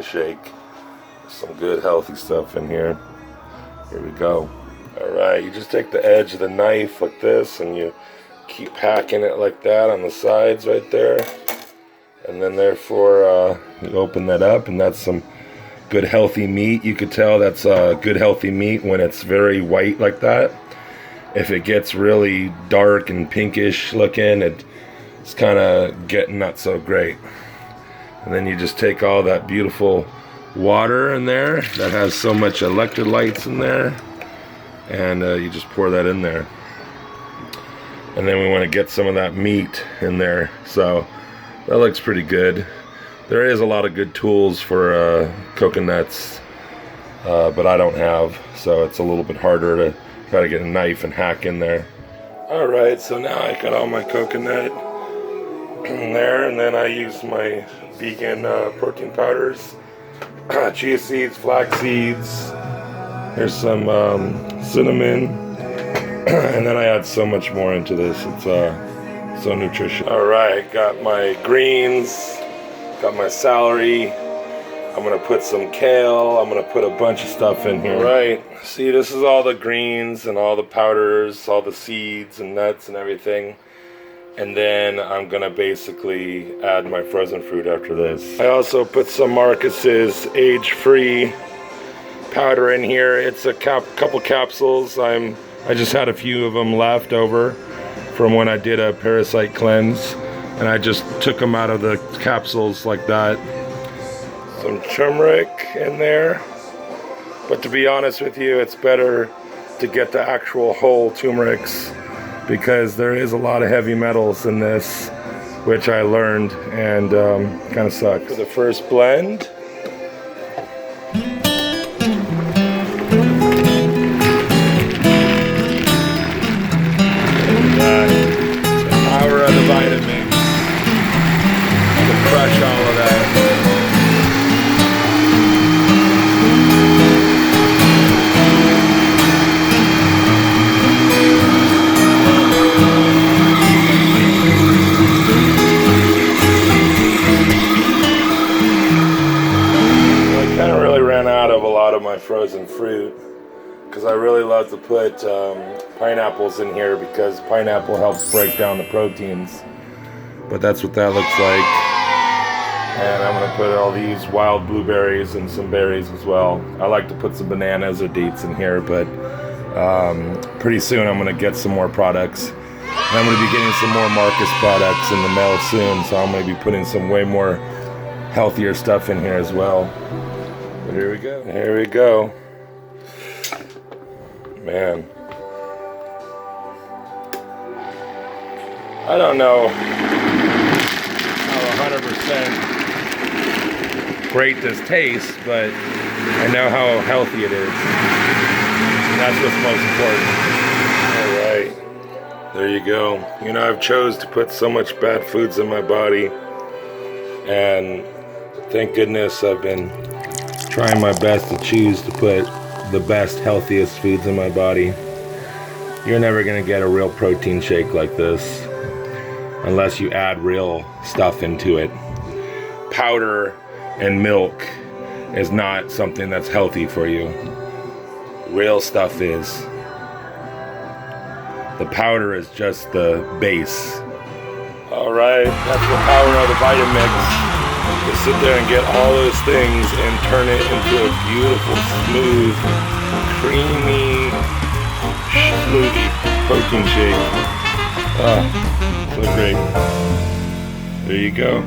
shake. Some good healthy stuff in here. Here we go. Alright, you just take the edge of the knife like this and you keep hacking it like that on the sides right there. And then therefore you open that up, and that's some good healthy meat. You could tell that's good healthy meat when it's very white like that. If it gets really dark and pinkish looking, it's kind of getting not so great. And then you just take all that beautiful water in there that has so much electrolytes in there, and you just pour that in there. And then we want to get some of that meat in there. So that looks pretty good. There is a lot of good tools for coconuts, but I don't have, so it's a little bit harder to try to get a knife and hack in there. Alright, so now I got all my coconut in there, and then I use my vegan protein powders, chia seeds, flax seeds, there's some cinnamon, and then I add so much more into this. It's so nutritious. Alright, got my greens, got my celery, I'm gonna put some kale, I'm gonna put a bunch of stuff in here. Right, see, this is all the greens and all the powders, all the seeds and nuts and everything. And then I'm gonna basically add my frozen fruit after this. I also put some Marcus's age-free powder in here. It's a couple capsules. I just had a few of them left over from when I did a parasite cleanse, and I just took them out of the capsules like that. Some turmeric in there, but to be honest with you, it's better to get the actual whole turmerics, because there is a lot of heavy metals in this, which I learned, and kind of sucks. For the first blend, the power of the Vitamix to crush all of that. My frozen fruit, because I really love to put pineapples in here, because pineapple helps break down the proteins. But that's what that looks like. And I'm gonna put all these wild blueberries and some berries as well. I like to put some bananas or dates in here, but pretty soon I'm gonna get some more products. And I'm gonna be getting some more Marcus products in the mail soon, so I'm gonna be putting some way more healthier stuff in here as well. But here we go. Here we go. Man. I don't know how 100% great this tastes, but I know how healthy it is. And that's what's most important. Alright. There you go. You know, I've chose to put so much bad foods in my body, and thank goodness I've been trying my best to choose to put the best, healthiest foods in my body. You're never gonna get a real protein shake like this unless you add real stuff into it. Powder and milk is not something that's healthy for you. Real stuff is. The powder is just the base. Alright, that's the power of the Vitamix. To sit there and get all those things and turn it into a beautiful, smooth, creamy smoothie protein shake. Ah, so great. There you go.